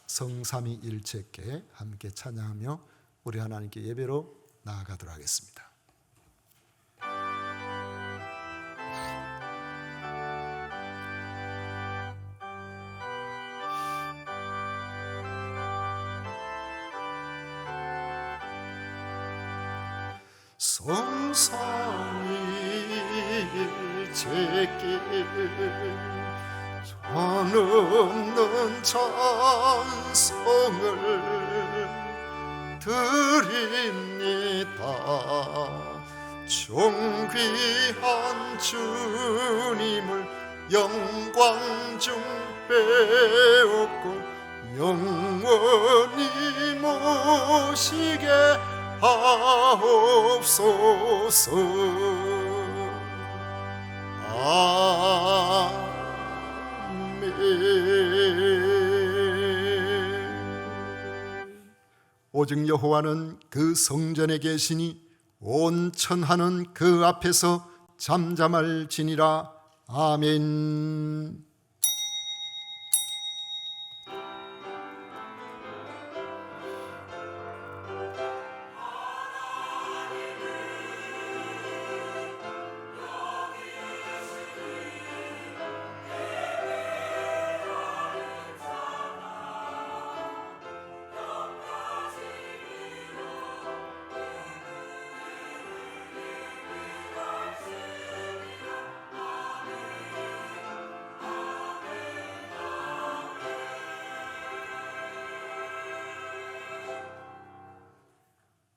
성삼위일체께 함께 찬양하며 우리 하나님께 예배로 나아가도록 하겠습니다. 성삼위일체께 한없는 찬송을 드립니다. 존귀한 주님을 영광 중 빼앗고 영원히 모시게 하옵소서. 오직 여호와는 그 성전에 계시니 온 천하는 그 앞에서 잠잠할지니라. 아멘.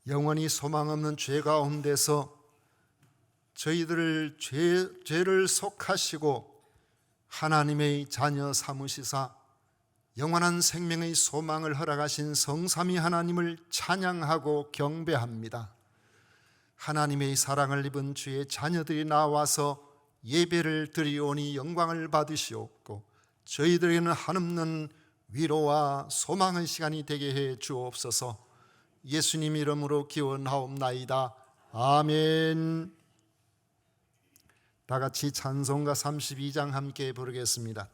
영원히 소망 없는 죄 가운데서 저희들을 죄를 속하시고 하나님의 자녀 삼으시사 영원한 생명의 소망을 허락하신 성삼위 하나님을 찬양하고 경배합니다. 하나님의 사랑을 입은 주의 자녀들이 나와서 예배를 드리오니 영광을 받으시옵고 저희들에게는 한없는 위로와 소망의 시간이 되게 해 주옵소서. 예수님 이름으로 기원하옵나이다. 아멘. 다 같이 찬송가 32장 함께 부르겠습니다.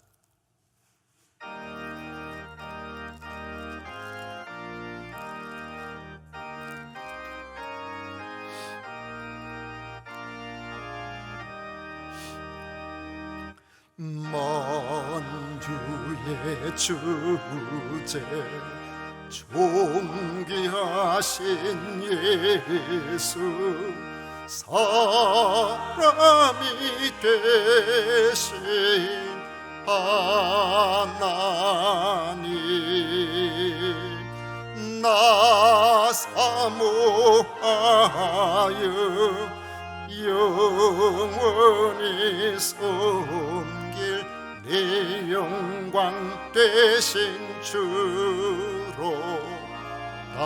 만주의 주제 존귀하신 예수 사람이 되신 하나님 나 사모하여 영원히 섬길 내 영광 되신 주로 다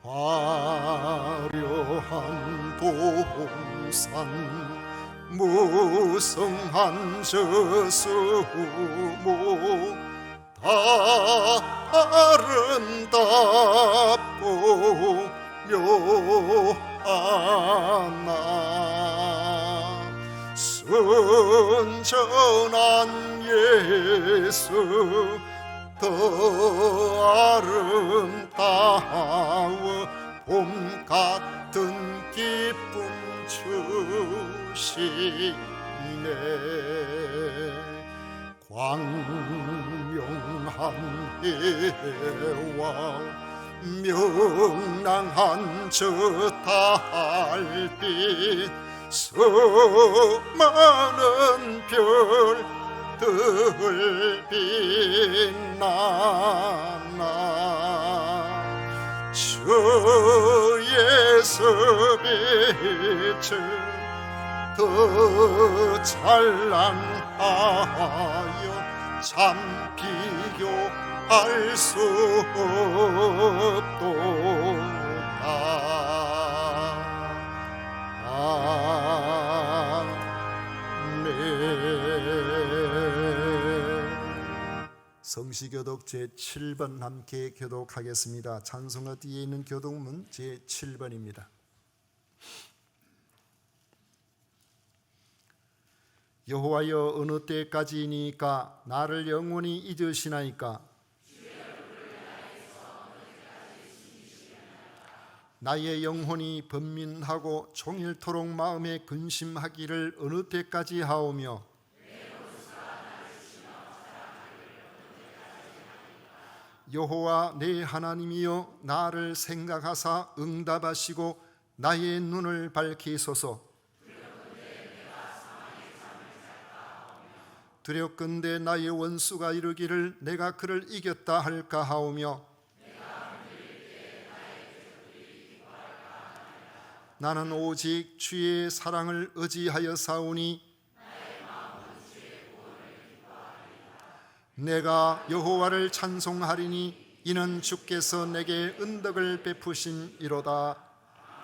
화려한 동산 무성한 저수목 다 아름답고 묘하나 순전한 예수 더 아름다워 봄 같은 기쁨 주시네. 광명한 해와 명랑한 저 달빛 수많은 별들 빛나나 주의 빛을 더 찬란하여 참 비교할 수 없도다. 성시교독 제7번 함께 교독하겠습니다. 찬송가 뒤에 있는 교독문 제7번입니다. 여호와여 어느 때까지이니까 나를 영원히 잊으시나이까? 나의 영혼이 번민하고 종일토록 마음에 근심하기를 어느 때까지 하오며 여호와 내 하나님이여 나를 생각하사 응답하시고 나의 눈을 밝히소서. 두렵건대 나의 원수가 이르기를 내가 그를 이겼다 할까 하오며 나는 오직 주의 사랑을 의지하여 사오니 내가 여호와를 찬송하리니 이는 주께서 내게 은덕을 베푸심이로다.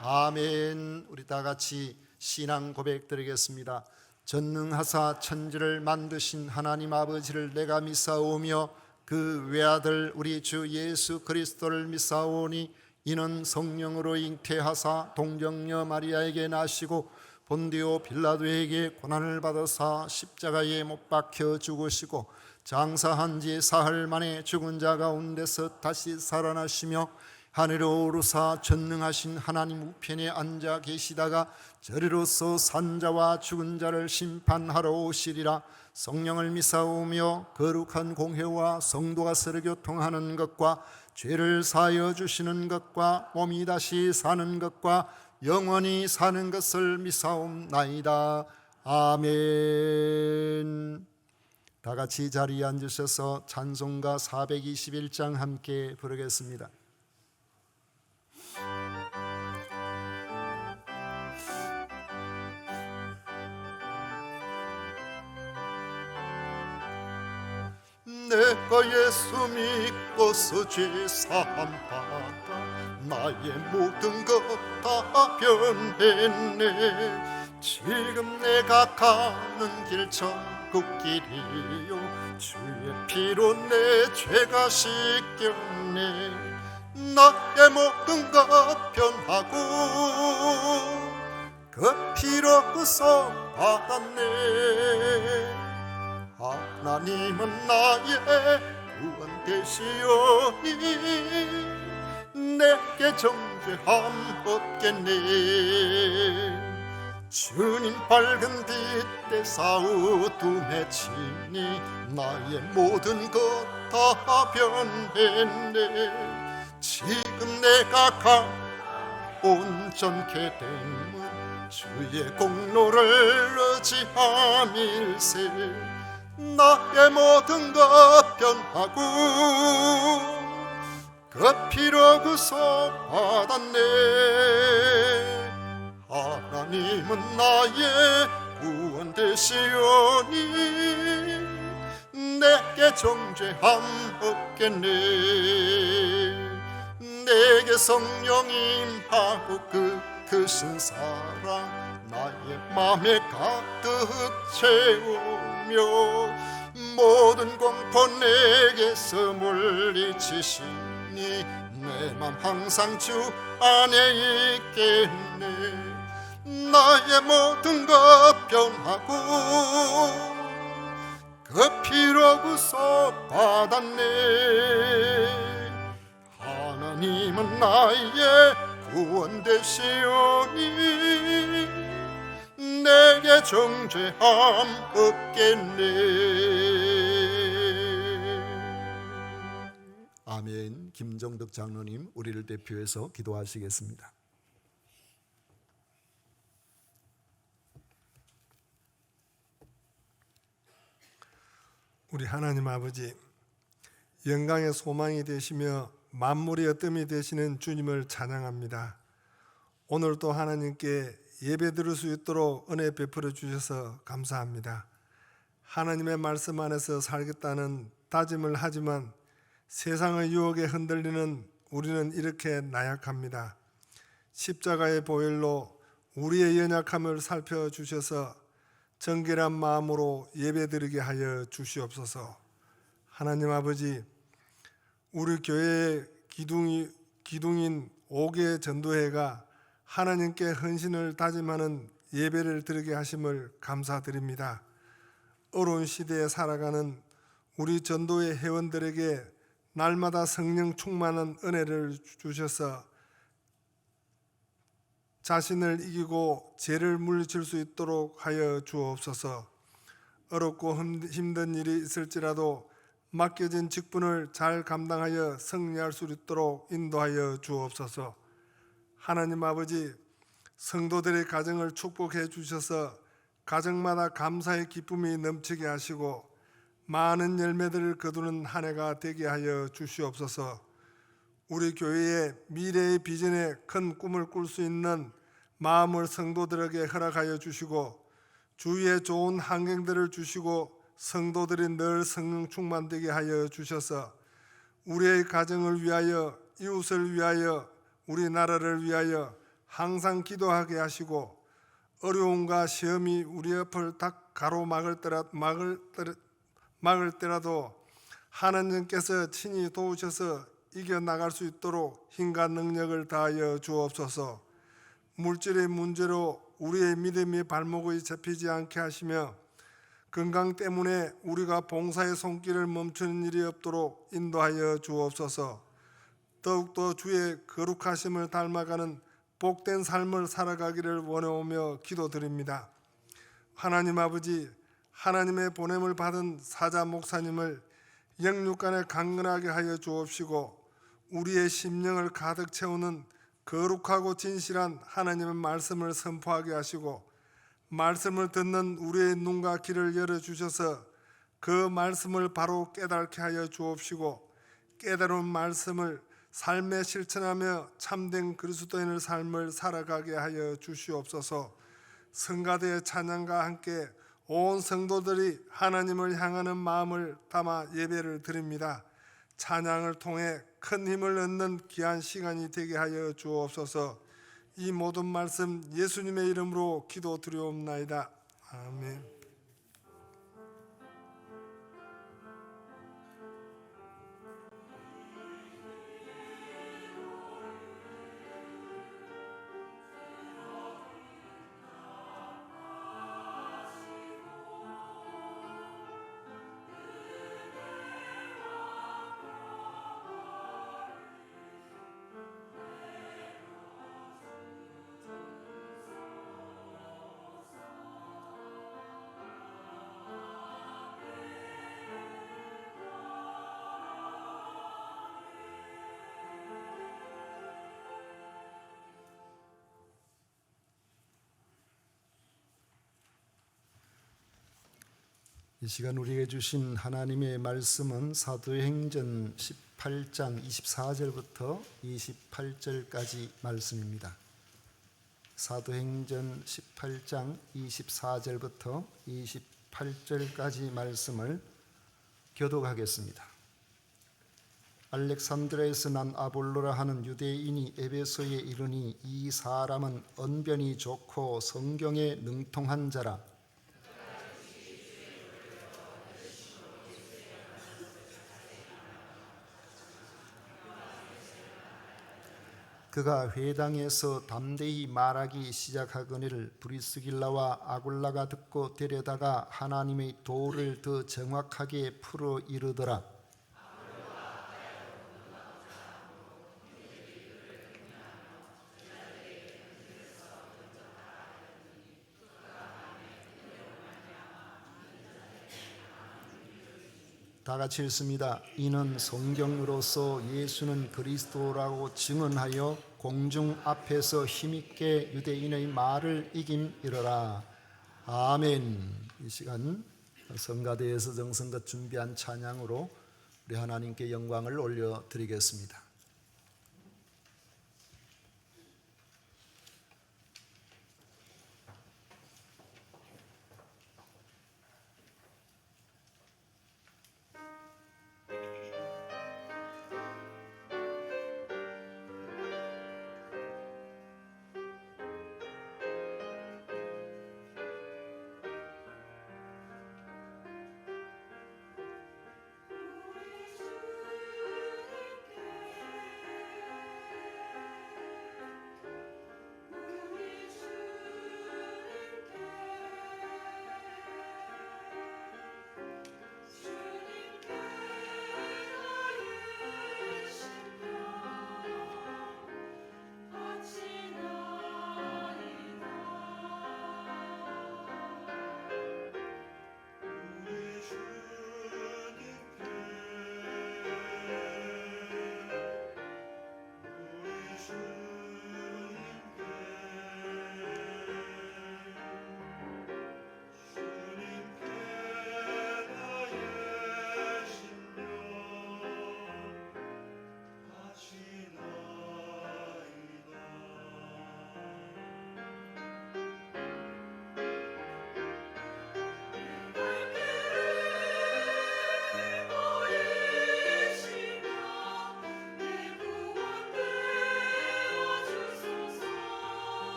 아멘. 우리 다 같이 신앙 고백 드리겠습니다. 전능하사 천지를 만드신 하나님 아버지를 내가 믿사오며 그 외아들 우리 주 예수 그리스도를 믿사오니 이는 성령으로 잉태하사 동정녀 마리아에게 나시고 본디오 빌라도에게 고난을 받으사 십자가에 못 박혀 죽으시고 장사한 지 사흘 만에 죽은 자 가운데서 다시 살아나시며 하늘로 오르사 전능하신 하나님 우편에 앉아 계시다가 저리로서 산자와 죽은 자를 심판하러 오시리라. 성령을 믿사오며 거룩한 공회와 성도가 서로 교통하는 것과 죄를 사하여 주시는 것과 몸이 다시 사는 것과 영원히 사는 것을 믿사옵나이다. 아멘. 다 같이 자리에 앉으셔서 찬송가 421장 함께 부르겠습니다. 내가 예수 믿고서 죄 사함 받아 나의 모든 것 다 변했네. 지금 내가 가는 길 천국 길이요 주의 피로 내 죄가 씻겼네. 나의 모든 것 변하고 그 피로서 받았네. 하나님은 나의 구원 되시오니 내게 정죄함 없겠네. 주님 밝은 빛에 싸우둠에 치니 나의 모든 것 다 변했네. 지금 내가 가 온전케 됨은 주의 공로를 의지함일세. 나의 모든 것 변하고 그 피로 구속 받았네. 하나님은 나의 구원 되시오니 내게 정죄함 없겠네. 내게 성령 임하고 그 크신 사랑 나의 맘에 가득 채우며 모든 공포 내게서 물리치시니 내 맘 항상 주 안에 있겠네. 나의 모든 것 변하고 그 피로 구속 받았네. 하나님은 나의 구원 되시오니 내게 정죄함 없겠네. 아멘. 김정덕 장로님 우리를 대표해서 기도하시겠습니다. 우리 하나님 아버지, 영광의 소망이 되시며 만물의 어뜸이 되시는 주님을 찬양합니다. 오늘도 하나님께 예배 드릴 수 있도록 은혜 베풀어 주셔서 감사합니다. 하나님의 말씀 안에서 살겠다는 다짐을 하지만 세상의 유혹에 흔들리는 우리는 이렇게 나약합니다. 십자가의 보혈로 우리의 연약함을 살펴주셔서 정결한 마음으로 예배드리게 하여 주시옵소서. 하나님 아버지, 우리 교회의 기둥인 5개 전도회가 하나님께 헌신을 다짐하는 예배를 드리게 하심을 감사드립니다. 어려운 시대에 살아가는 우리 전도의 회원들에게 날마다 성령 충만한 은혜를 주셔서 자신을 이기고 죄를 물리칠 수 있도록 하여 주옵소서. 어렵고 힘든 일이 있을지라도 맡겨진 직분을 잘 감당하여 승리할 수 있도록 인도하여 주옵소서. 하나님 아버지, 성도들의 가정을 축복해 주셔서 가정마다 감사의 기쁨이 넘치게 하시고 많은 열매들을 거두는 한 해가 되게 하여 주시옵소서. 우리 교회의 미래의 비전에 큰 꿈을 꿀 수 있는 마음을 성도들에게 허락하여 주시고 주위에 좋은 환경들을 주시고 성도들이 늘 성령 충만되게 하여 주셔서 우리의 가정을 위하여, 이웃을 위하여, 우리나라를 위하여 항상 기도하게 하시고 어려움과 시험이 우리 앞을 딱 가로막을 때라도 하나님께서 친히 도우셔서 이겨나갈 수 있도록 힘과 능력을 다하여 주옵소서. 물질의 문제로 우리의 믿음이 발목이 잡히지 않게 하시며 건강 때문에 우리가 봉사의 손길을 멈추는 일이 없도록 인도하여 주옵소서. 더욱더 주의 거룩하심을 닮아가는 복된 삶을 살아가기를 원하오며 기도드립니다. 하나님 아버지, 하나님의 보냄을 받은 사자 목사님을 영육간에 강건하게 하여 주옵시고 우리의 심령을 가득 채우는 거룩하고 진실한 하나님의 말씀을 선포하게 하시고 말씀을 듣는 우리의 눈과 귀를 열어주셔서 그 말씀을 바로 깨닫게 하여 주옵시고 깨달은 말씀을 삶에 실천하며 참된 그리스도인의 삶을 살아가게 하여 주시옵소서. 성가대의 찬양과 함께 온 성도들이 하나님을 향하는 마음을 담아 예배를 드립니다. 찬양을 통해 큰 힘을 얻는 귀한 시간이 되게 하여 주옵소서. 이 모든 말씀 예수님의 이름으로 기도드리옵나이다. 아멘. 이 시간 우리에게 주신 하나님의 말씀은 사도행전 18장 24절부터 28절까지 말씀입니다. 사도행전 18장 24절부터 28절까지 말씀을 교독하겠습니다. 알렉산드라에서 난 아볼로라 하는 유대인이 에베소에 이르니 이 사람은 언변이 좋고 성경에 능통한 자라. 그가 회당에서 담대히 말하기 시작하거니를 브리스길라와 아굴라가 듣고 데려다가 하나님의 도를 더 정확하게 풀어 이르더라. 다 같이 읽습니다. 이는 성경으로서 예수는 그리스도라고 증언하여 공중 앞에서 힘있게 유대인의 말을 이김이러라. 아멘. 이 시간 성가대에서 정성껏 준비한 찬양으로 우리 하나님께 영광을 올려드리겠습니다.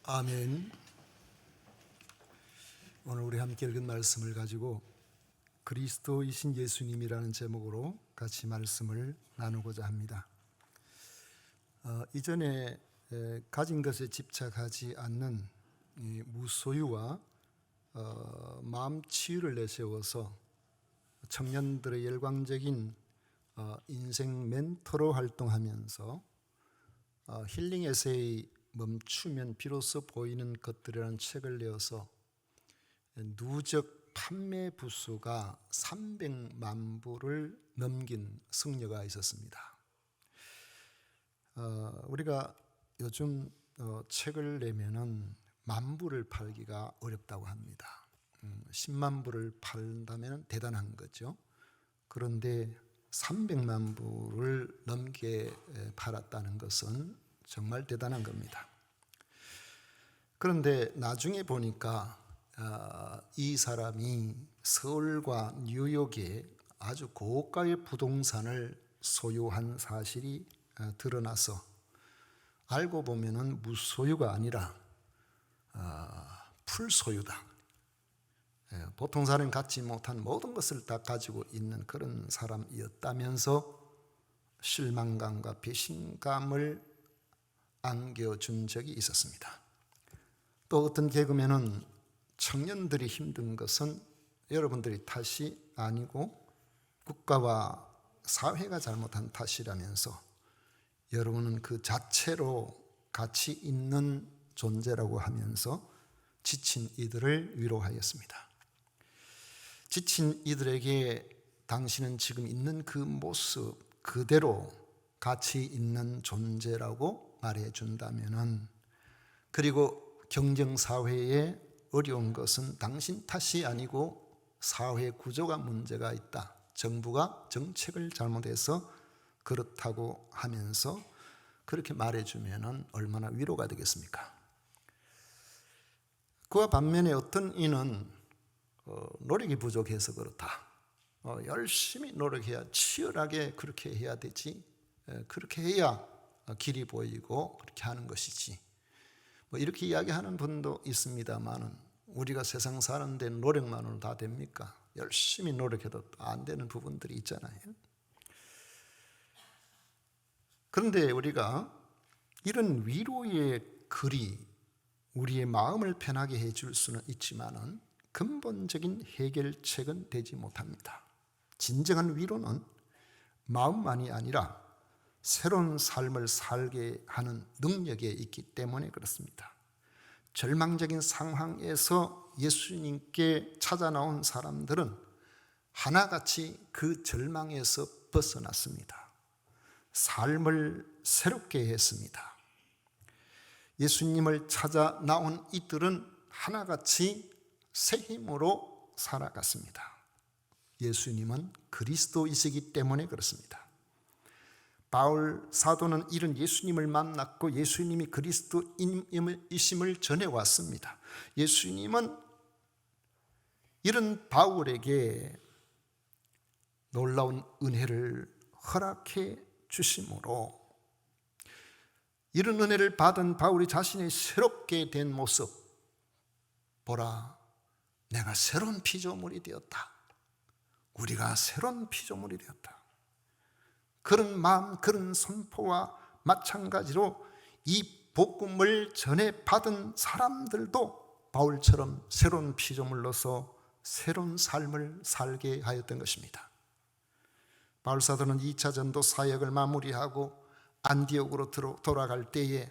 아멘. 오늘 우리 함께 읽은 말씀을 가지고 그리스도이신 예수님이라는 제목으로 같이 말씀을 나누고자 합니다. 이전에 가진 것에 집착하지 않는 이 무소유와 마음 치유를 내세워서 청년들의 열광적인 인생 멘토로 활동하면서 힐링 에세이 멈추면 비로소 보이는 것들이라는 책을 내어서 누적 판매 부수가 300만 부를 넘긴 승려가 있었습니다. 우리가 요즘 책을 내면은 10,000부를 팔기가 어렵다고 합니다. 10만 부를 판다면 대단한 거죠. 그런데 300만 부를 넘게 팔았다는 것은 정말 대단한 겁니다. 그런데 나중에 보니까 이 사람이 서울과 뉴욕에 아주 고가의 부동산을 소유한 사실이 드러나서 알고 보면은 무소유가 아니라 풀소유다. 보통 사람이 갖지 못한 모든 것을 다 가지고 있는 그런 사람이었다면서 실망감과 배신감을 안겨준 적이 있었습니다. 또 어떤 개그맨은 청년들이 힘든 것은 여러분들이 탓이 아니고 국가와 사회가 잘못한 탓이라면서 여러분은 그 자체로 가치 있는 존재라고 하면서 지친 이들을 위로하였습니다. 지친 이들에게 당신은 지금 있는 그 모습 그대로 가치 있는 존재라고 말해준다면은, 그리고 경쟁사회에 어려운 것은 당신 탓이 아니고 사회 구조가 문제가 있다, 정부가 정책을 잘못해서 그렇다고 하면서 그렇게 말해주면은 얼마나 위로가 되겠습니까? 그와 반면에 어떤 이는 노력이 부족해서 그렇다, 열심히 노력해야, 치열하게 그렇게 해야 되지, 그렇게 해야 길이 보이고 그렇게 하는 것이지, 이렇게 이야기하는 분도 있습니다만은 우리가 세상 사는데 노력만으로 다 됩니까? 열심히 노력해도 안 되는 부분들이 있잖아요. 그런데 우리가 이런 위로의 글이 우리의 마음을 편하게 해줄 수는 있지만은 근본적인 해결책은 되지 못합니다. 진정한 위로는 마음만이 아니라 새로운 삶을 살게 하는 능력에 있기 때문에 그렇습니다. 절망적인 상황에서 예수님께 찾아 나온 사람들은 하나같이 그 절망에서 벗어났습니다. 삶을 새롭게 했습니다. 예수님을 찾아 나온 이들은 하나같이 새 힘으로 살아갔습니다. 예수님은 그리스도이시기 때문에 그렇습니다. 바울 사도는 이런 예수님을 만났고 예수님이 그리스도이심을 전해왔습니다. 예수님은 이런 바울에게 놀라운 은혜를 허락해 주심으로 이런 은혜를 받은 바울이 자신의 새롭게 된 모습, 보라, 내가 새로운 피조물이 되었다. 우리가 새로운 피조물이 되었다. 그런 마음, 그런 선포와 마찬가지로 이 복음을 전해 받은 사람들도 바울처럼 새로운 피조물로서 새로운 삶을 살게 하였던 것입니다. 바울 사도는 2차 전도 사역을 마무리하고 안디옥으로 돌아갈 때에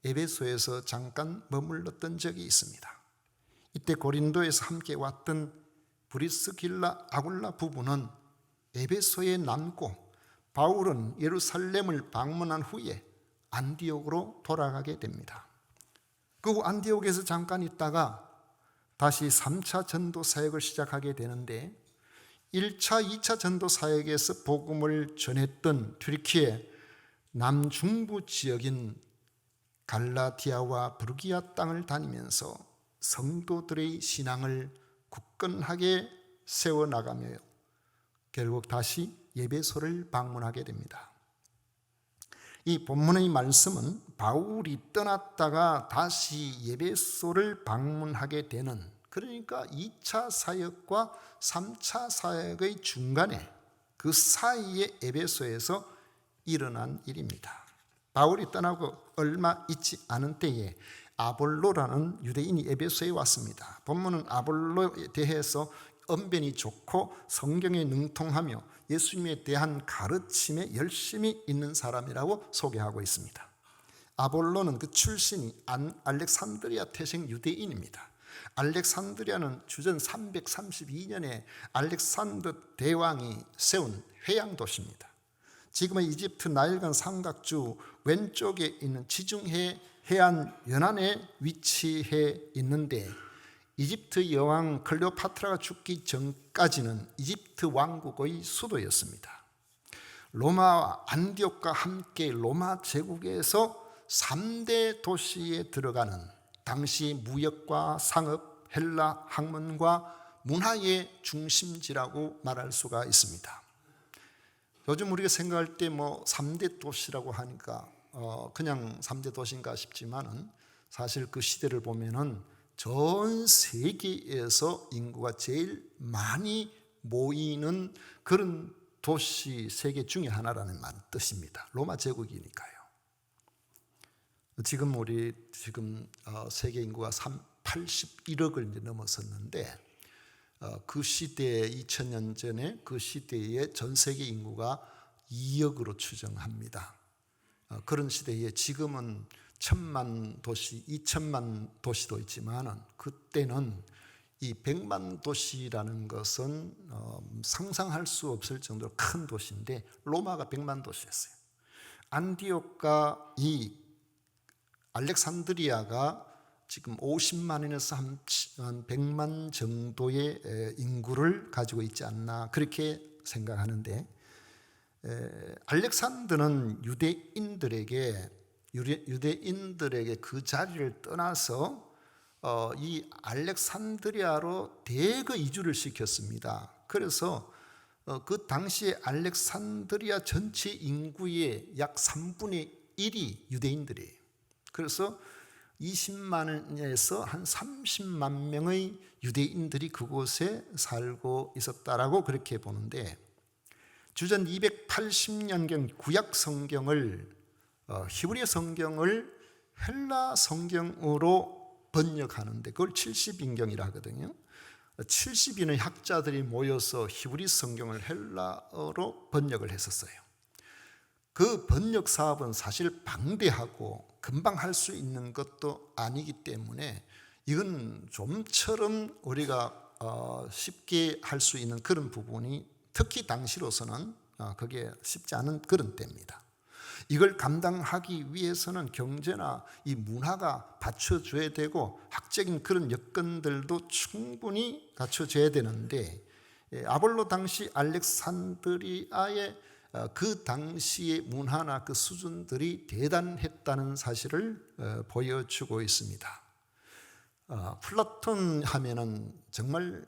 에베소에서 잠깐 머물렀던 적이 있습니다. 이때 고린도에서 함께 왔던 브리스길라 아굴라 부부는 에베소에 남고 바울은 예루살렘을 방문한 후에 안디옥으로 돌아가게 됩니다. 그 후 안디옥에서 잠깐 있다가 다시 3차 전도 사역을 시작하게 되는데 1차, 2차 전도 사역에서 복음을 전했던 튀르키예 남중부 지역인 갈라디아와 부르기아 땅을 다니면서 성도들의 신앙을 굳건하게 세워나가며 결국 다시 예배소를 방문하게 됩니다. 이 본문의 말씀은 바울이 떠났다가 다시 에베소를 방문하게 되는, 그러니까 2차 사역과 3차 사역의 중간에 그 사이에 에베소에서 일어난 일입니다. 바울이 떠나고 얼마 있지 않은 때에 아볼로라는 유대인이 에베소에 왔습니다. 본문은 아볼로에 대해서 언변이 좋고 성경에 능통하며 예수님에 대한 가르침에 열심히 있는 사람이라고 소개하고 있습니다. 아볼로는 그 출신이 알렉산드리아 태생 유대인입니다. 알렉산드리아는 주전 332년에 알렉산더 대왕이 세운 해양 도시입니다. 지금의 이집트 나일강 삼각주 왼쪽에 있는 지중해 해안 연안에 위치해 있는데, 이집트 여왕 클레오파트라가 죽기 전까지는 이집트 왕국의 수도였습니다. 로마와 안디옥과 함께 로마 제국에서 3대 도시에 들어가는 당시 무역과 상업, 헬라 학문과 문화의 중심지라고 말할 수가 있습니다. 요즘 우리가 생각할 때 3대 도시라고 하니까 그냥 3대 도시인가 싶지만은, 사실 그 시대를 보면은 전 세계에서 인구가 제일 많이 모이는 그런 도시 세계 중에 하나라는 뜻입니다. 로마 제국이니까요. 지금 세계 인구가 81억을 이제 넘어섰는데, 그 시대에 2000년 전에 그 시대에 전 세계 인구가 2억으로 추정합니다. 그런 시대에 지금은 1000만 도시, 2000만 도시도 있지만은, 그때는 이 100만 도시라는 것은 상상할 수 없을 정도로 큰 도시인데, 로마가 100만 도시였어요. 안디옥과 이 알렉산드리아가 지금 50만에서 한 100만 정도의 인구를 가지고 있지 않나, 그렇게 생각하는데, 알렉산더는 유대인들에게 그 자리를 떠나서 이 알렉산드리아로 대거 이주를 시켰습니다. 그래서 그 당시에 알렉산드리아 전체 인구의 약 3분의 1이 유대인들이에요. 그래서 20만에서 한 30만 명의 유대인들이 그곳에 살고 있었다라고 그렇게 보는데, 주전 280년경 구약 성경을 히브리 성경을 헬라 성경으로 번역하는데 그걸 70인경이라 하거든요. 70인의 학자들이 모여서 히브리 성경을 헬라어로 번역을 했었어요. 그 번역 사업은 사실 방대하고 금방 할 수 있는 것도 아니기 때문에, 이건 좀처럼 우리가 쉽게 할 수 있는 그런 부분이, 특히 당시로서는 그게 쉽지 않은 그런 때입니다. 이걸 감당하기 위해서는 경제나 이 문화가 받쳐줘야 되고 학적인 그런 여건들도 충분히 갖춰져야 되는데, 아볼로 당시 알렉산드리아의 그 당시의 문화나 그 수준들이 대단했다는 사실을 보여주고 있습니다. 플라톤 하면은 정말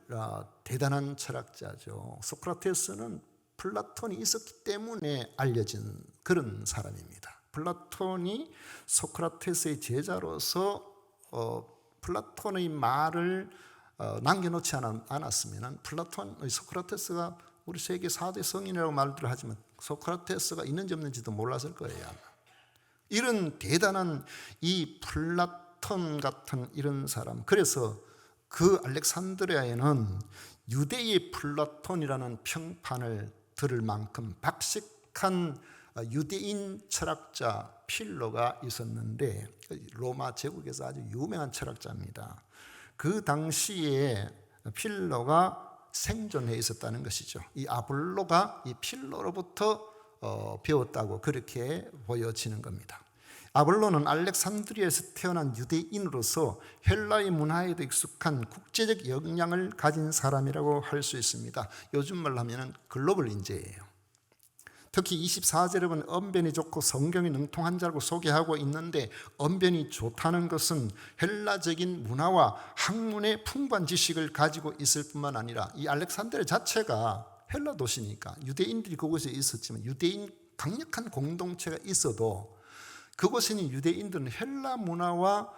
대단한 철학자죠. 소크라테스는 플라톤이 있었기 때문에 알려진 그런 사람입니다. 플라톤이 소크라테스의 제자로서 플라톤의 말을 남겨놓지 않았으면, 소크라테스가 우리 세계 4대 성인이라고 말들 하지만 소크라테스가 있는지 없는지도 몰랐을 거예요. 이런 대단한 이 플라톤 같은 이런 사람, 그래서 그 알렉산드리아에는 유대의 플라톤이라는 평판을 들을 만큼 박식한 유대인 철학자 필로가 있었는데, 로마 제국에서 아주 유명한 철학자입니다. 그 당시에 필로가 생존해 있었다는 것이죠. 이 아볼로가 이 필로로부터 배웠다고 그렇게 보여지는 겁니다. 아볼로는 알렉산드리아에서 태어난 유대인으로서 헬라의 문화에도 익숙한 국제적 역량을 가진 사람이라고 할 수 있습니다. 요즘 말로 하면 글로벌 인재예요. 특히 24절에 보면 언변이 좋고 성경이 능통한 자라고 소개하고 있는데, 언변이 좋다는 것은 헬라적인 문화와 학문의 풍부한 지식을 가지고 있을 뿐만 아니라, 이 알렉산드리아 자체가 헬라 도시니까 유대인들이 그곳에 있었지만 유대인 강력한 공동체가 있어도 그곳에는 유대인들은 헬라 문화와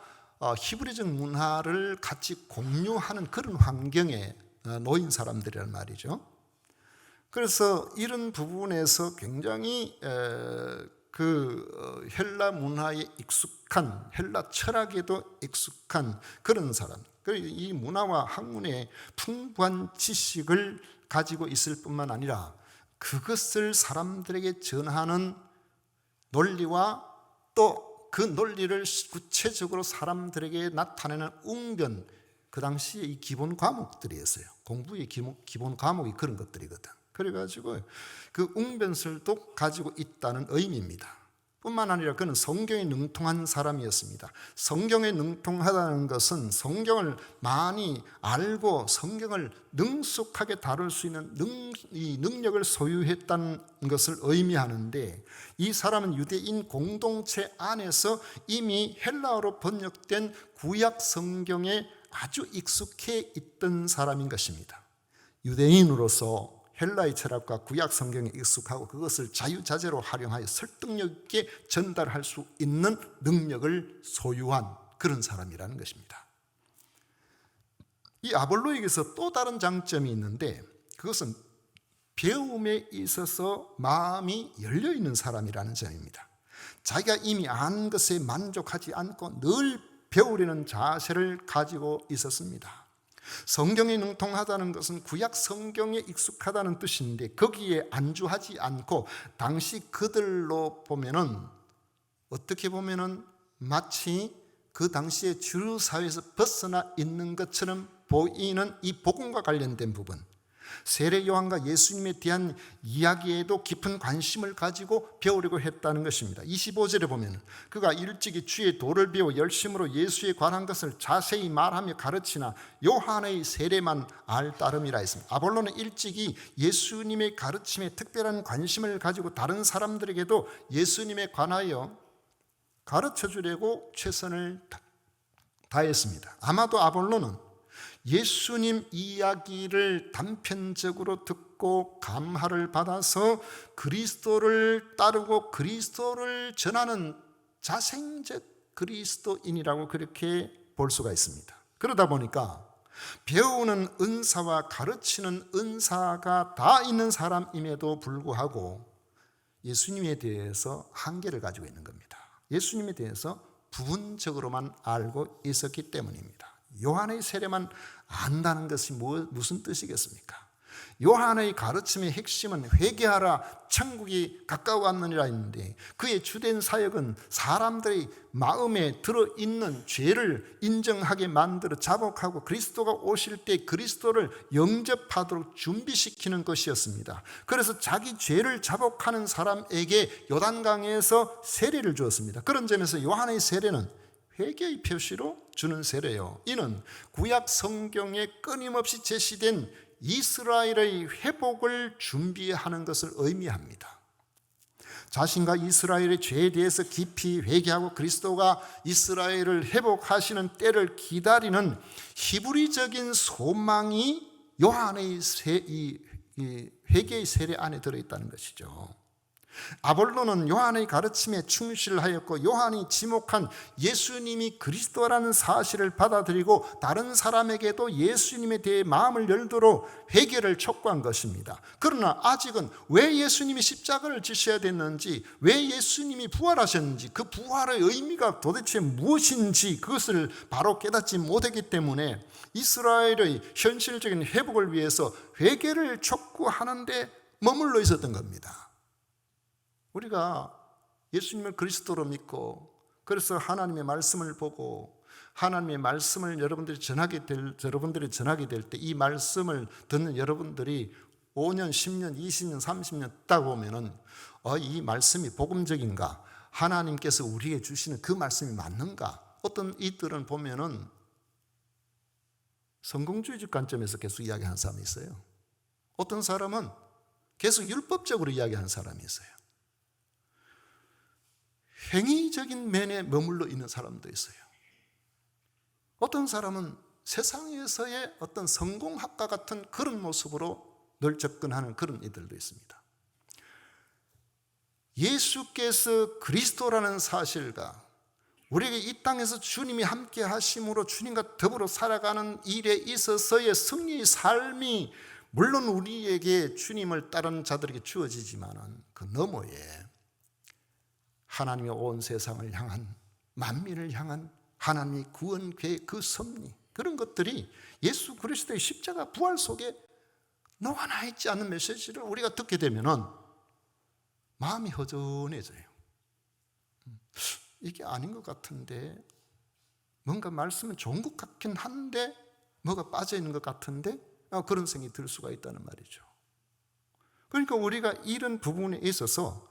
히브리적 문화를 같이 공유하는 그런 환경에 놓인 사람들이란 말이죠. 그래서 이런 부분에서 굉장히 헬라 문화에 익숙한, 헬라 철학에도 익숙한 그런 사람, 이 문화와 학문에 풍부한 지식을 가지고 있을 뿐만 아니라 그것을 사람들에게 전하는 논리와 또 그 논리를 구체적으로 사람들에게 나타내는 웅변, 그 당시에 이 기본 과목들이었어요. 공부의 기본 과목이 그런 것들이거든. 그래가지고 그 웅변설도 가지고 있다는 의미입니다. 뿐만 아니라 그는 성경에 능통한 사람이었습니다. 성경에 능통하다는 것은 성경을 많이 알고 성경을 능숙하게 다룰 수 있는 이 능력을 소유했다는 것을 의미하는데, 이 사람은 유대인 공동체 안에서 이미 헬라어로 번역된 구약 성경에 아주 익숙해 있던 사람인 것입니다. 유대인으로서 헬라의 철학과 구약 성경에 익숙하고 그것을 자유자재로 활용하여 설득력 있게 전달할 수 있는 능력을 소유한 그런 사람이라는 것입니다. 이 아볼로에게서 또 다른 장점이 있는데, 그것은 배움에 있어서 마음이 열려있는 사람이라는 점입니다. 자기가 이미 안 것에 만족하지 않고 늘 배우려는 자세를 가지고 있었습니다. 성경에 능통하다는 것은 구약 성경에 익숙하다는 뜻인데, 거기에 안주하지 않고 당시 그들로 보면은, 어떻게 보면은 마치 그 당시에 주류 사회에서 벗어나 있는 것처럼 보이는 이 복음과 관련된 부분, 세례 요한과 예수님에 대한 이야기에도 깊은 관심을 가지고 배우려고 했다는 것입니다. 25절에 보면 그가 일찍이 주의 도를 배워 열심으로 예수에 관한 것을 자세히 말하며 가르치나 요한의 세례만 알 따름이라 했습니다. 아볼로는 일찍이 예수님의 가르침에 특별한 관심을 가지고 다른 사람들에게도 예수님에 관하여 가르쳐 주려고 최선을 다했습니다. 아마도 아볼로는 예수님 이야기를 단편적으로 듣고 감화를 받아서 그리스도를 따르고 그리스도를 전하는 자생적 그리스도인이라고 그렇게 볼 수가 있습니다. 그러다 보니까 배우는 은사와 가르치는 은사가 다 있는 사람임에도 불구하고 예수님에 대해서 한계를 가지고 있는 겁니다. 예수님에 대해서 부분적으로만 알고 있었기 때문입니다. 요한의 세례만 안다는 것이 무슨 뜻이겠습니까? 요한의 가르침의 핵심은 회개하라 천국이 가까워왔느니라 했는데, 그의 주된 사역은 사람들의 마음에 들어있는 죄를 인정하게 만들어 자복하고 그리스도가 오실 때 그리스도를 영접하도록 준비시키는 것이었습니다. 그래서 자기 죄를 자복하는 사람에게 요단강에서 세례를 주었습니다. 그런 점에서 요한의 세례는 회개의 표시로 주는 세례요, 이는 구약 성경에 끊임없이 제시된 이스라엘의 회복을 준비하는 것을 의미합니다. 자신과 이스라엘의 죄에 대해서 깊이 회개하고 그리스도가 이스라엘을 회복하시는 때를 기다리는 히브리적인 소망이 요한의 회개의 세례 안에 들어있다는 것이죠. 아볼로는 요한의 가르침에 충실하였고 요한이 지목한 예수님이 그리스도라는 사실을 받아들이고 다른 사람에게도 예수님에 대해 마음을 열도록 회개를 촉구한 것입니다. 그러나 아직은 왜 예수님이 십자가를 지셔야 됐는지, 왜 예수님이 부활하셨는지, 그 부활의 의미가 도대체 무엇인지 그것을 바로 깨닫지 못했기 때문에 이스라엘의 현실적인 회복을 위해서 회개를 촉구하는 데 머물러 있었던 겁니다. 우리가 예수님을 그리스도로 믿고 그래서 하나님의 말씀을 보고 하나님의 말씀을 여러분들이 전하게 될 때 이 말씀을 듣는 여러분들이 5년, 10년, 20년, 30년 듣다 보면은 이 말씀이 복음적인가? 하나님께서 우리에게 주시는 그 말씀이 맞는가? 어떤 이들은 보면은 성공주의적 관점에서 계속 이야기하는 사람이 있어요. 어떤 사람은 계속 율법적으로 이야기하는 사람이 있어요. 행위적인 면에 머물러 있는 사람도 있어요. 어떤 사람은 세상에서의 어떤 성공학과 같은 그런 모습으로 늘 접근하는 그런 이들도 있습니다. 예수께서 그리스도라는 사실과 우리에게 이 땅에서 주님이 함께 하심으로 주님과 더불어 살아가는 일에 있어서의 승리의 삶이 물론 우리에게 주님을 따르는 자들에게 주어지지만 그 너머에 하나님의 온 세상을 향한, 만민을 향한 하나님의 구원 계획, 그 섭리, 그런 것들이 예수 그리스도의 십자가 부활 속에 녹아나 있지 않는 메시지를 우리가 듣게 되면은 마음이 허전해져요. 이게 아닌 것 같은데, 뭔가 말씀은 좋은 것 같긴 한데 뭐가 빠져 있는 것 같은데 그런 생각이 들 수가 있다는 말이죠. 그러니까 우리가 이런 부분에 있어서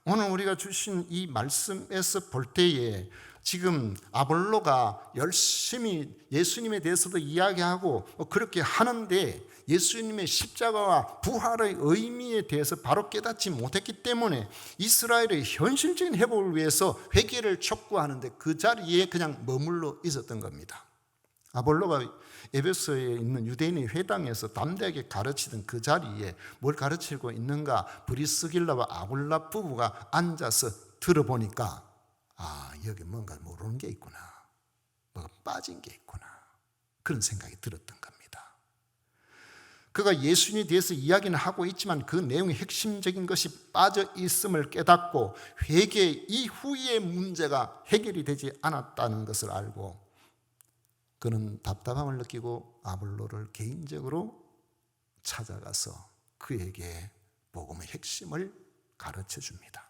오늘 우리가 주신 이 말씀에서 볼 때에 지금 아볼로가 열심히 예수님에 대해서도 이야기하고 그렇게 하는데 예수님의 십자가와 부활의 의미에 대해서 바로 깨닫지 못했기 때문에 이스라엘의 현실적인 회복을 위해서 회개를 촉구하는데 그 자리에 그냥 머물러 있었던 겁니다. 아볼로가 에베소에 있는 유대인의 회당에서 담대하게 가르치던 그 자리에 뭘 가르치고 있는가, 브리스길라와 아굴라 부부가 앉아서 들어보니까 여기 뭔가 모르는 게 있구나, 뭐가 빠진 게 있구나, 그런 생각이 들었던 겁니다. 그가 예수님에 대해서 이야기는 하고 있지만 그 내용의 핵심적인 것이 빠져 있음을 깨닫고 회개 이후의 문제가 해결이 되지 않았다는 것을 알고 그는 답답함을 느끼고 아볼로를 개인적으로 찾아가서 그에게 복음의 핵심을 가르쳐 줍니다.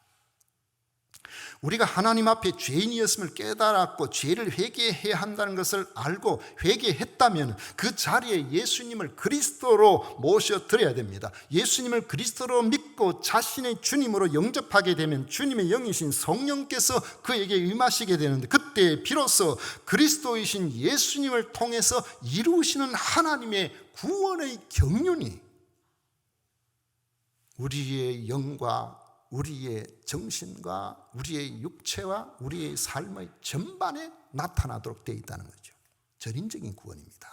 우리가 하나님 앞에 죄인이었음을 깨달았고 죄를 회개해야 한다는 것을 알고 회개했다면 그 자리에 예수님을 그리스도로 모셔드려야 됩니다. 예수님을 그리스도로 믿고 자신의 주님으로 영접하게 되면 주님의 영이신 성령께서 그에게 임하시게 되는데 그때 비로소 그리스도이신 예수님을 통해서 이루시는 하나님의 구원의 경륜이 우리의 영과 우리의 정신과 우리의 육체와 우리의 삶의 전반에 나타나도록 되어 있다는 거죠. 전인적인 구원입니다.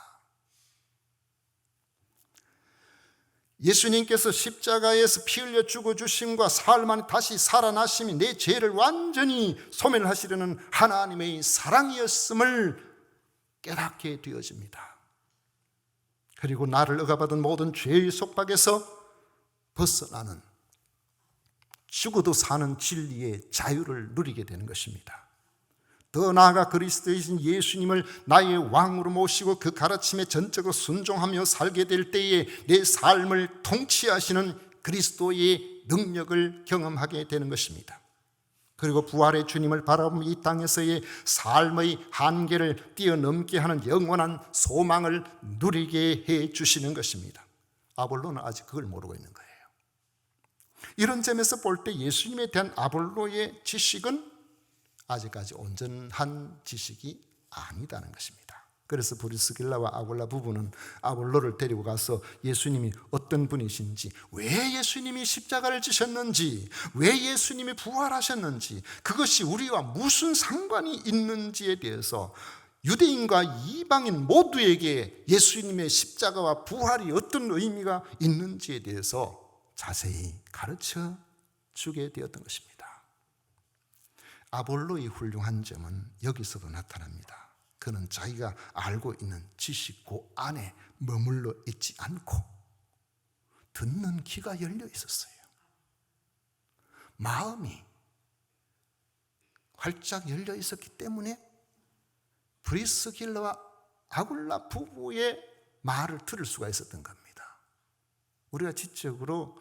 예수님께서 십자가에서 피 흘려 죽어주심과 사흘 만에 다시 살아나심이 내 죄를 완전히 소멸하시려는 하나님의 사랑이었음을 깨닫게 되어집니다. 그리고 나를 억압받은 모든 죄의 속박에서 벗어나는 죽어도 사는 진리의 자유를 누리게 되는 것입니다. 더 나아가 그리스도이신 예수님을 나의 왕으로 모시고 그 가르침에 전적으로 순종하며 살게 될 때에 내 삶을 통치하시는 그리스도의 능력을 경험하게 되는 것입니다. 그리고 부활의 주님을 바라보며 이 땅에서의 삶의 한계를 뛰어넘게 하는 영원한 소망을 누리게 해 주시는 것입니다. 아볼로는 아직 그걸 모르고 있는 거예요. 이런 점에서 볼 때 예수님에 대한 아볼로의 지식은 아직까지 온전한 지식이 아니다는 것입니다. 그래서 브리스길라와 아굴라 부부는 아볼로를 데리고 가서 예수님이 어떤 분이신지, 왜 예수님이 십자가를 지셨는지, 왜 예수님이 부활하셨는지, 그것이 우리와 무슨 상관이 있는지에 대해서 유대인과 이방인 모두에게 예수님의 십자가와 부활이 어떤 의미가 있는지에 대해서 자세히 가르쳐 주게 되었던 것입니다. 아볼로의 훌륭한 점은 여기서도 나타납니다. 그는 자기가 알고 있는 지식 그 안에 머물러 있지 않고 듣는 귀가 열려 있었어요. 마음이 활짝 열려 있었기 때문에 브리스길라와 아굴라 부부의 말을 들을 수가 있었던 겁니다. 우리가 지적으로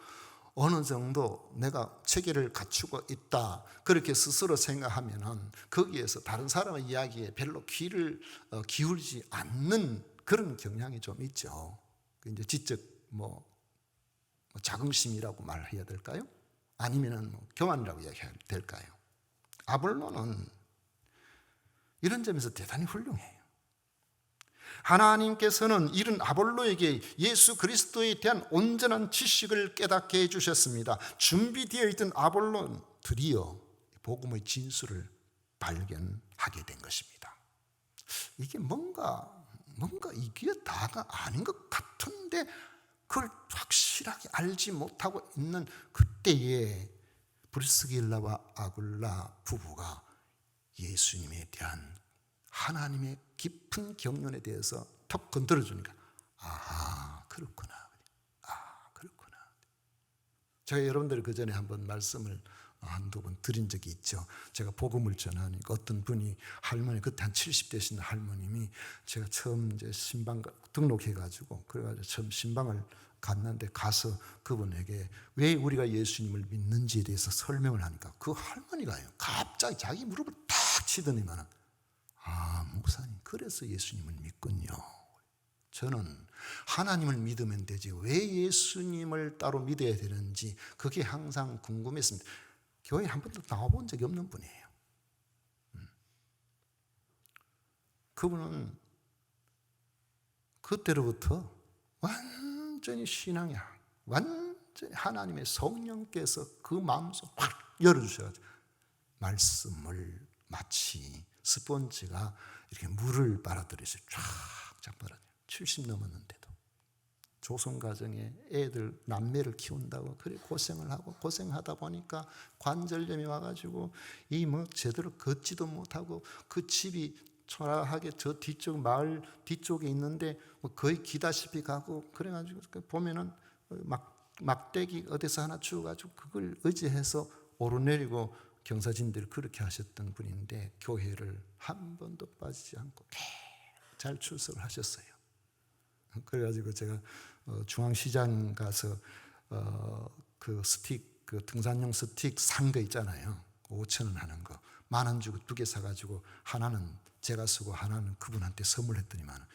어느 정도 내가 체계를 갖추고 있다 그렇게 스스로 생각하면은 거기에서 다른 사람의 이야기에 별로 귀를 기울이지 않는 그런 경향이 좀 있죠. 이제 지적 자긍심이라고 말해야 될까요? 아니면은 교만이라고 이야기해야 될까요? 아볼로는 이런 점에서 대단히 훌륭해요. 하나님께서는 이런 아볼로에게 예수 그리스도에 대한 온전한 지식을 깨닫게 해주셨습니다. 준비되어 있던 아볼로는 드디어 복음의 진수를 발견하게 된 것입니다. 이게 뭔가 이게 다가 아닌 것 같은데 그걸 확실하게 알지 못하고 있는 그때에 브리스길라와 아굴라 부부가 예수님에 대한 하나님의 깊은 경륜에 대해서 턱 건드려주니까 그렇구나. 그렇구나. 제가 여러분들 그 전에 한번 말씀을 한두 번 드린 적이 있죠. 제가 복음을 전하니까 어떤 분이 할머니, 그때 한 70 되신 할머님이, 제가 처음 이제 신방 등록해가지고 그래가지고 처음 신방을 갔는데 가서 그분에게 왜 우리가 예수님을 믿는지에 대해서 설명을 하니까 그 할머니가요 갑자기 자기 무릎을 탁 치더니만은 목사님, 그래서 예수님을 믿군요. 저는 하나님을 믿으면 되지 왜 예수님을 따로 믿어야 되는지 그게 항상 궁금했습니다. 교회에 한 번도 나와본 적이 없는 분이에요. 그분은 그때로부터 완전히 신앙이야. 완전히 하나님의 성령께서 그 마음속 확 열어주셔가지고 말씀을 마치 스펀지가 이렇게 물을 빨아들여서 쫙 빨아들여요. 70 넘었는데도 조선 가정에 애들 남매를 키운다고 그래 고생을 하고 고생하다 보니까 관절염이 와가지고 이 뭐 제대로 걷지도 못하고 그 집이 초라하게 저 뒤쪽 마을 뒤쪽에 있는데 뭐 거의 기다시피 가고 그래가지고 보면은 막대기 어디서 하나 주워가지고 그걸 의지해서 오르내리고 경사진들 그렇게 하셨던 분인데 교회를 한 번도 빠지지 않고 잘 출석을 하셨어요. 그래가지고 제가 중앙시장 가서 그 스틱, 그 등산용 스틱 산 거 있잖아요. 5,000원 하는 거 10,000원 주고 2개 사가지고 하나는 제가 쓰고 하나는 그분한테 선물했더니만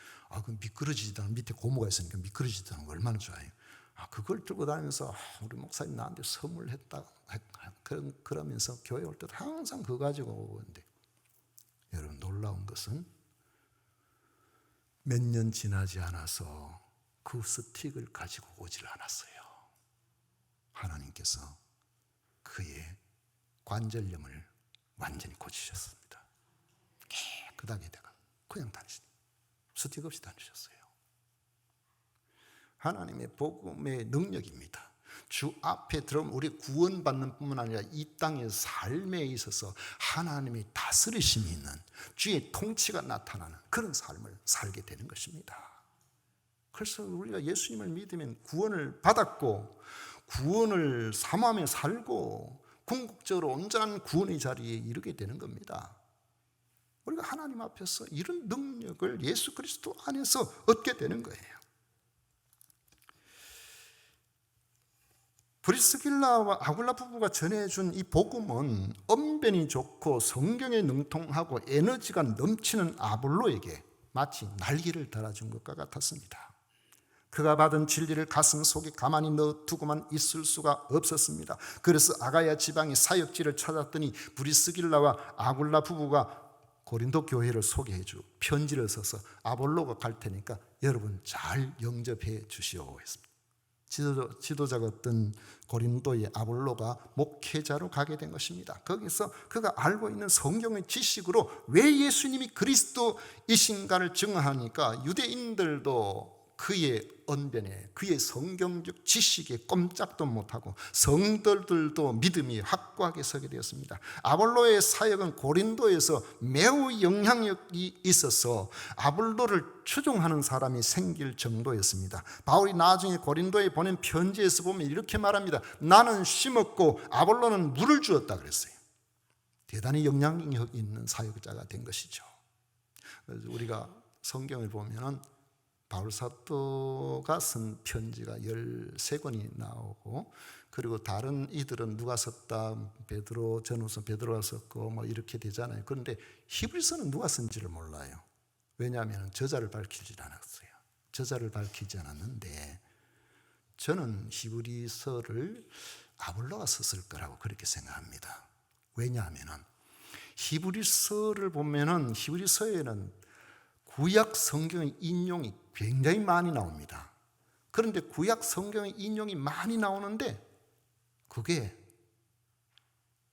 그 미끄러지지도 않은, 밑에 고무가 있으니까 미끄러지지도 않은 거 얼마나 좋아요. 그걸 들고 다니면서 우리 목사님 나한테 선물했다 그러면서 교회 올 때도 항상 그거 가지고 오는데, 여러분 놀라운 것은 몇 년 지나지 않아서 그 스틱을 가지고 오질 않았어요. 하나님께서 그의 관절염을 완전히 고치셨습니다. 깨끗하게 되가 그냥 다니시니 스틱 없이 다니셨어요. 하나님의 복음의 능력입니다. 주 앞에 들어오면 우리 구원받는 뿐만 아니라 이 땅의 삶에 있어서 하나님의 다스리심이 있는 주의 통치가 나타나는 그런 삶을 살게 되는 것입니다. 그래서 우리가 예수님을 믿으면 구원을 받았고 구원을 사모하며 살고 궁극적으로 온전한 구원의 자리에 이르게 되는 겁니다. 우리가 하나님 앞에서 이런 능력을 예수 그리스도 안에서 얻게 되는 거예요. 브리스길라와 아굴라 부부가 전해준 이 복음은 언변이 좋고 성경에 능통하고 에너지가 넘치는 아볼로에게 마치 날개를 달아준 것과 같았습니다. 그가 받은 진리를 가슴 속에 가만히 넣어두고만 있을 수가 없었습니다. 그래서 아가야 지방의 사역지를 찾았더니 브리스길라와 아굴라 부부가 고린도 교회를 소개해주고 편지를 써서 아볼로가 갈 테니까 여러분 잘 영접해 주시오 했습니다. 지도자가 어떤 고린도의 아볼로가 목회자로 가게 된 것입니다. 거기서 그가 알고 있는 성경의 지식으로 왜 예수님이 그리스도이신가를 증언하니까 유대인들도 그의 언변에 그의 성경적 지식에 꼼짝도 못하고 성도들도 믿음이 확고하게 서게 되었습니다. 아볼로의 사역은 고린도에서 매우 영향력이 있어서 아볼로를 추종하는 사람이 생길 정도였습니다. 바울이 나중에 고린도에 보낸 편지에서 보면 이렇게 말합니다. 나는 심었고 아볼로는 물을 주었다 그랬어요. 대단히 영향력 있는 사역자가 된 것이죠. 그래서 우리가 성경을 보면은 바울 사도가 쓴 편지가 13권이 나오고, 그리고 다른 이들은 누가 썼다, 베드로, 전후서 베드로가 썼고 뭐 이렇게 되잖아요. 그런데 히브리서는 누가 쓴지를 몰라요. 왜냐하면 저자를 밝히지 않았어요. 저자를 밝히지 않았는데 저는 히브리서를 아볼로가 썼을 거라고 그렇게 생각합니다. 왜냐하면 히브리서를 보면은 히브리서에는 구약 성경의 인용이 굉장히 많이 나옵니다. 그런데 구약 성경의 인용이 많이 나오는데 그게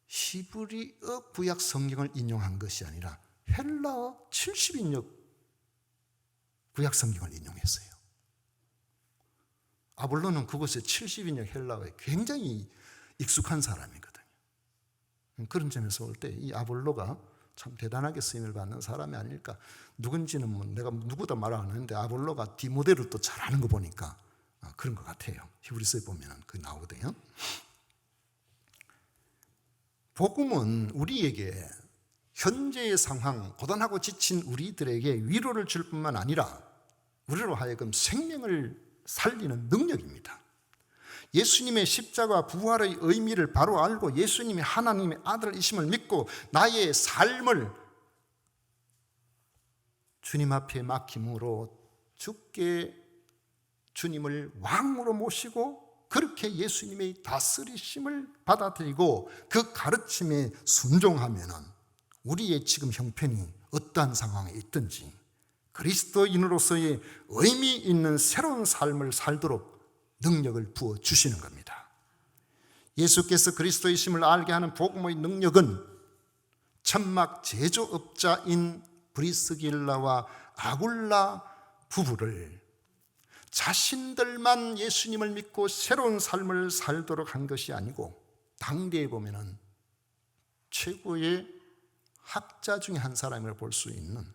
히브리어 구약 성경을 인용한 것이 아니라 헬라어 70인역 구약 성경을 인용했어요. 아볼로는 그것에 70인역 헬라어에 굉장히 익숙한 사람이거든요. 그런 점에서 볼 때 이 아볼로가 참 대단하게 쓰임을 받는 사람이 아닐까. 누군지는 뭐 내가 누구다 말 안 하는데 아볼로가 디모데를 또 잘하는 거 보니까 그런 것 같아요. 히브리서에 보면 그 나오거든요. 복음은 우리에게 현재의 상황, 고단하고 지친 우리들에게 위로를 줄 뿐만 아니라 우리로 하여금 생명을 살리는 능력입니다. 예수님의 십자가 부활의 의미를 바로 알고 예수님이 하나님의 아들이심을 믿고 나의 삶을 주님 앞에 맡김으로 주께 주님을 왕으로 모시고 그렇게 예수님의 다스리심을 받아들이고 그 가르침에 순종하면 우리의 지금 형편이 어떠한 상황에 있든지 그리스도인으로서의 의미 있는 새로운 삶을 살도록 능력을 부어 주시는 겁니다. 예수께서 그리스도이심을 알게 하는 복음의 능력은 천막 제조업자인 브리스길라와 아굴라 부부를 자신들만 예수님을 믿고 새로운 삶을 살도록 한 것이 아니고 당대에 보면은 최고의 학자 중에 한 사람을 볼 수 있는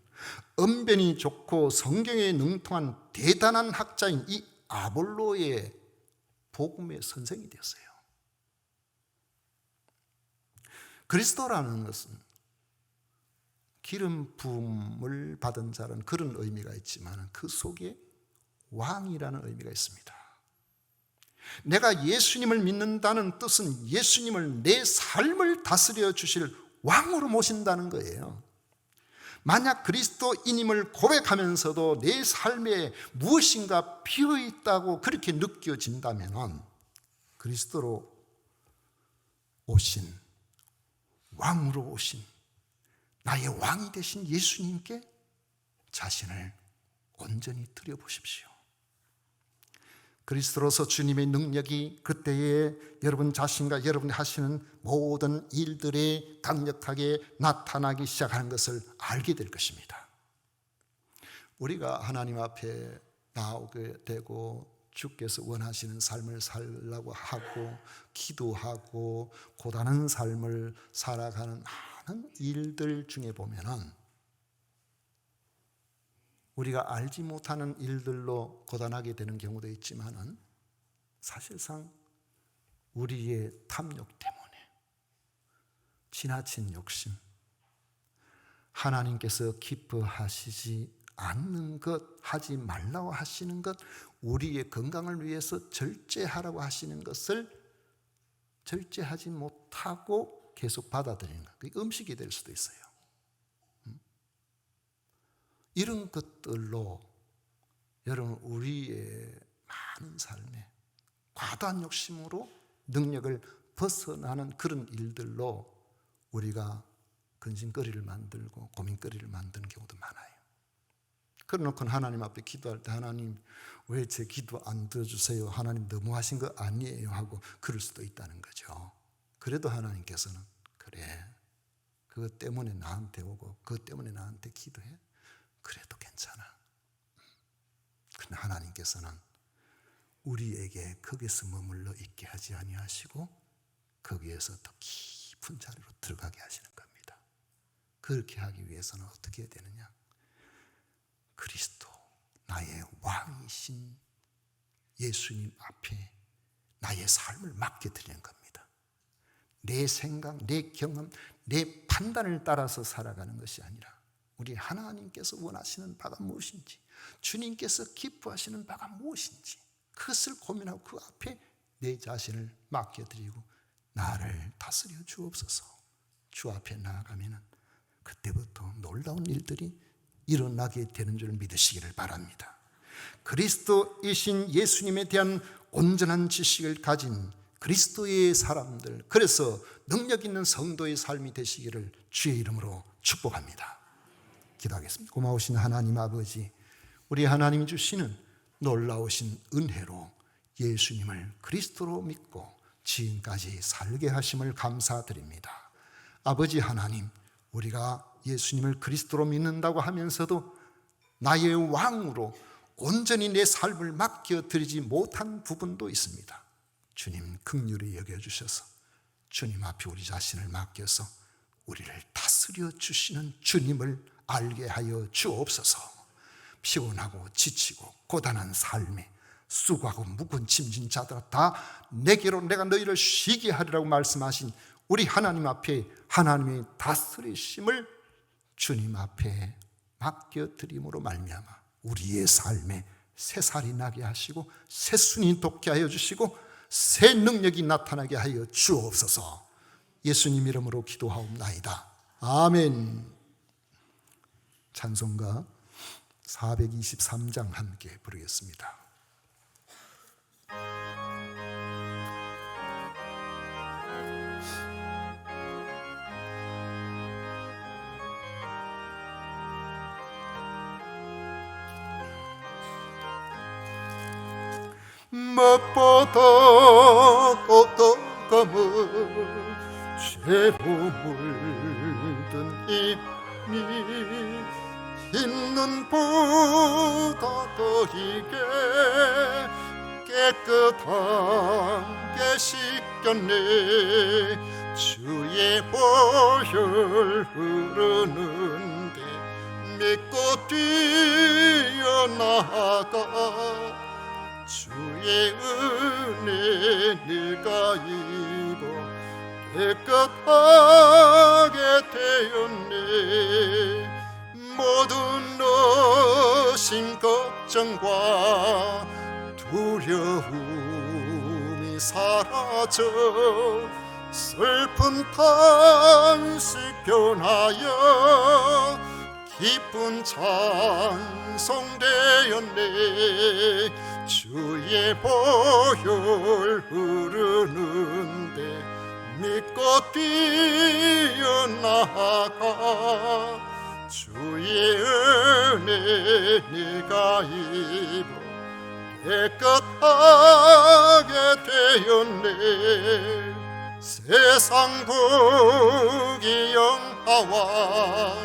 언변이 좋고 성경에 능통한 대단한 학자인 이 아볼로의 복음의 선생이 되었어요. 그리스도라는 것은 기름 부음을 받은 자는 그런 의미가 있지만 그 속에 왕이라는 의미가 있습니다. 내가 예수님을 믿는다는 뜻은 예수님을 내 삶을 다스려 주실 왕으로 모신다는 거예요. 만약 그리스도인임을 고백하면서도 내 삶에 무엇인가 비어있다고 그렇게 느껴진다면 그리스도로 오신, 왕으로 오신 나의 왕이 되신 예수님께 자신을 온전히 드려보십시오. 그리스도로서 주님의 능력이 그때에 여러분 자신과 여러분이 하시는 모든 일들에 강력하게 나타나기 시작하는 것을 알게 될 것입니다. 우리가 하나님 앞에 나오게 되고 주께서 원하시는 삶을 살라고 하고 기도하고 고단한 삶을 살아가는 많은 일들 중에 보면은 우리가 알지 못하는 일들로 고단하게 되는 경우도 있지만은 사실상 우리의 탐욕 때문에 지나친 욕심, 하나님께서 기뻐하시지 않는 것, 하지 말라고 하시는 것, 우리의 건강을 위해서 절제하라고 하시는 것을 절제하지 못하고 계속 받아들이는 것, 그게 음식이 될 수도 있어요. 이런 것들로 여러분 우리의 많은 삶에 과도한 욕심으로 능력을 벗어나는 그런 일들로 우리가 근심거리를 만들고 고민거리를 만드는 경우도 많아요. 그러놓고 하나님 앞에 기도할 때 하나님 왜 제 기도 안 들어주세요? 하나님 너무하신 거 아니에요? 하고 그럴 수도 있다는 거죠. 그래도 하나님께서는 그래 그것 때문에 나한테 오고 그것 때문에 나한테 기도해? 그래도 괜찮아. 그러나 하나님께서는 우리에게 거기서 머물러 있게 하지 아니하시고 거기에서 더 깊은 자리로 들어가게 하시는 겁니다. 그렇게 하기 위해서는 어떻게 해야 되느냐? 그리스도 나의 왕이신 예수님 앞에 나의 삶을 맡겨드리는 겁니다. 내 생각, 내 경험, 내 판단을 따라서 살아가는 것이 아니라 우리 하나님께서 원하시는 바가 무엇인지, 주님께서 기뻐하시는 바가 무엇인지 그것을 고민하고 그 앞에 내 자신을 맡겨드리고 나를 다스려 주옵소서. 주 앞에 나아가면 그때부터 놀라운 일들이 일어나게 되는 줄 믿으시기를 바랍니다. 그리스도이신 예수님에 대한 온전한 지식을 가진 그리스도의 사람들, 그래서 능력 있는 성도의 삶이 되시기를 주의 이름으로 축복합니다. 기도하겠습니다. 고마우신 하나님 아버지, 우리 하나님이 주시는 놀라우신 은혜로 예수님을 그리스도로 믿고 지금까지 살게 하심을 감사드립니다. 아버지 하나님, 우리가 예수님을 그리스도로 믿는다고 하면서도 나의 왕으로 온전히 내 삶을 맡겨드리지 못한 부분도 있습니다. 주님 긍휼히 여겨주셔서 주님 앞에 우리 자신을 맡겨서 우리를 다스려 주시는 주님을 알게 하여 주옵소서. 피곤하고 지치고 고단한 삶에 수고하고 무거운 짐진 자들아 다 내게로 내가 너희를 쉬게 하리라고 말씀하신 우리 하나님 앞에 하나님의 다스리심을 주님 앞에 맡겨드림으로 말미암아 우리의 삶에 새살이 나게 하시고 새순이 돋게 하여 주시고 새 능력이 나타나게 하여 주옵소서. 예수님 이름으로 기도하옵나이다. 아멘. 찬송가 423장 함께 부르겠습니다. 무엇보다 어떠감은 죄로 물든 입이 흰 눈보다 더이게 깨끗하게 씻겼네. 주의 보혈 흐르는데 믿고 뛰어나가 주의 은혜 네가 입어 깨끗하게 되었네. 모든 의심 걱정과 두려움이 사라져 슬픈 탄식 변하여 기쁜 찬송되었네. 주의 보혈 흐르는데 믿고 뛰어나가 주의 은혜 네가 입어 깨끗하게 되었네. 세상 구기영화와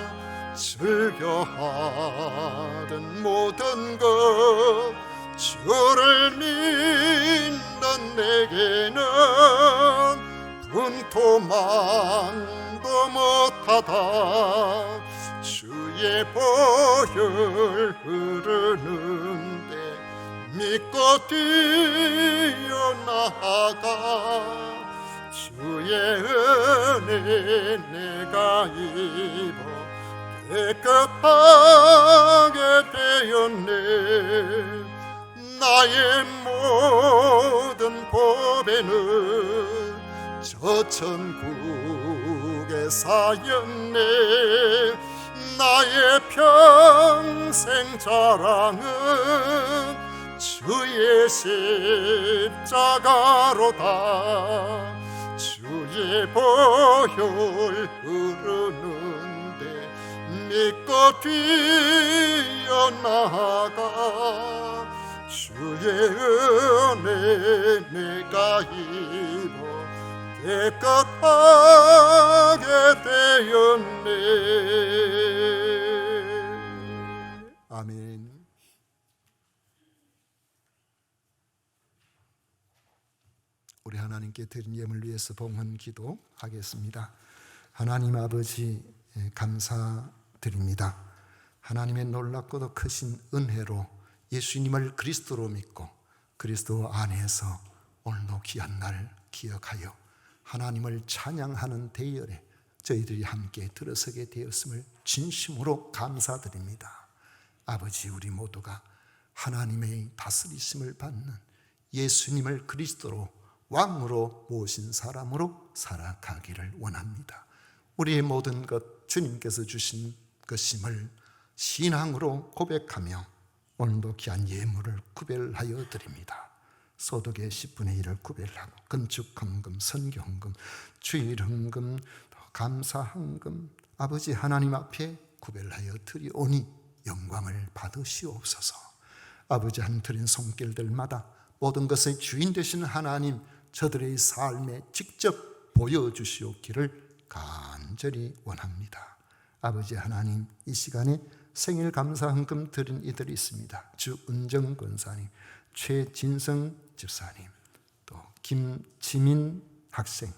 즐겨하던 모든 것 주를 믿는 내게는 분토만도 못하다. 주의 보혈 흐르는데 믿고 뛰어나가 주의 은혜 내가 입어 깨끗하게 되었네. 나의 모든 법에는 저 천국에 쌓였네. 나의 평생 자랑은 주의 십자가로다. 주의 보혈 흐르는데 믿고 뛰어나가 주의 은혜 내가 입어 깨끗하게 되었네. 아멘. 우리 하나님께 드린 예물 위해서 봉헌 기도하겠습니다. 하나님 아버지 감사드립니다. 하나님의 놀랍고도 크신 은혜로 예수님을 그리스도로 믿고 그리스도 안에서 오늘도 귀한 날 기억하여 하나님을 찬양하는 대열에 저희들이 함께 들어서게 되었음을 진심으로 감사드립니다. 아버지, 우리 모두가 하나님의 다스리심을 받는 예수님을 그리스도로 왕으로 모신 사람으로 살아가기를 원합니다. 우리의 모든 것 주님께서 주신 것임을 신앙으로 고백하며 오늘도 귀한 예물을 구별하여 드립니다. 소득의 10분의 1을 구별하고 건축헌금, 선교헌금, 주일헌금, 감사헌금 아버지 하나님 앞에 구별하여 드리오니 영광을 받으시옵소서. 아버지 한 드린 손길들마다 모든 것의 주인 되시는 하나님 저들의 삶에 직접 보여주시옵기를 간절히 원합니다. 아버지 하나님, 이 시간에 생일 감사헌금 드린 이들이 있습니다. 주은정 권사님, 최진성 집사님, 또 김지민 학생,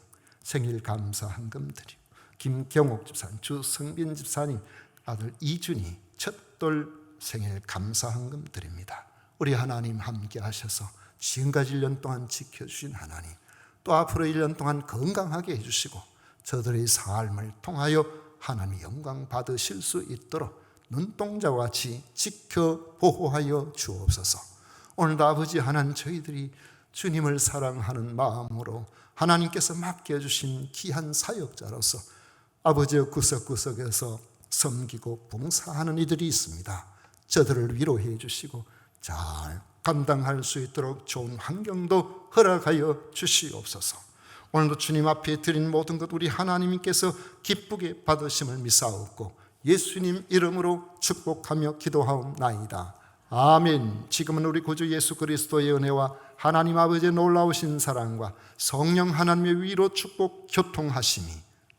생일 감사 헌금 드리고, 김경옥 집사님, 주성빈 집사님 아들 이준이 첫돌 생일 감사 헌금 드립니다. 우리 하나님 함께 하셔서 지금까지 1년 동안 지켜주신 하나님, 또 앞으로 1년 동안 건강하게 해주시고 저들의 삶을 통하여 하나님의 영광 받으실 수 있도록 눈동자와 같이 지켜 보호하여 주옵소서. 오늘도 아버지 하나님, 저희들이 주님을 사랑하는 마음으로 하나님께서 맡겨주신 귀한 사역자로서 아버지의 구석구석에서 섬기고 봉사하는 이들이 있습니다. 저들을 위로해 주시고 잘 감당할 수 있도록 좋은 환경도 허락하여 주시옵소서. 오늘도 주님 앞에 드린 모든 것 우리 하나님께서 기쁘게 받으심을 믿사옵고 예수님 이름으로 축복하며 기도하옵나이다. 아멘. 지금은 우리 구주 예수 그리스도의 은혜와 하나님 아버지의 놀라우신 사랑과 성령 하나님의 위로 축복 교통하심이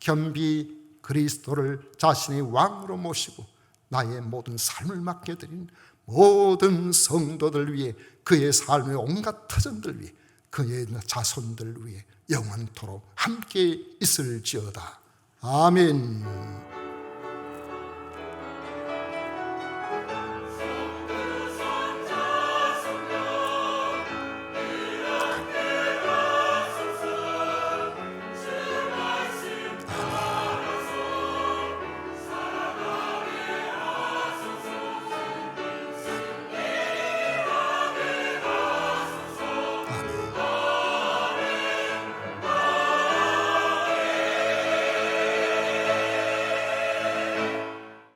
겸비 그리스도를 자신의 왕으로 모시고 나의 모든 삶을 맡겨드린 모든 성도들 위해, 그의 삶의 온갖 터전들 위해, 그의 자손들 위해 영원토록 함께 있을지어다. 아멘.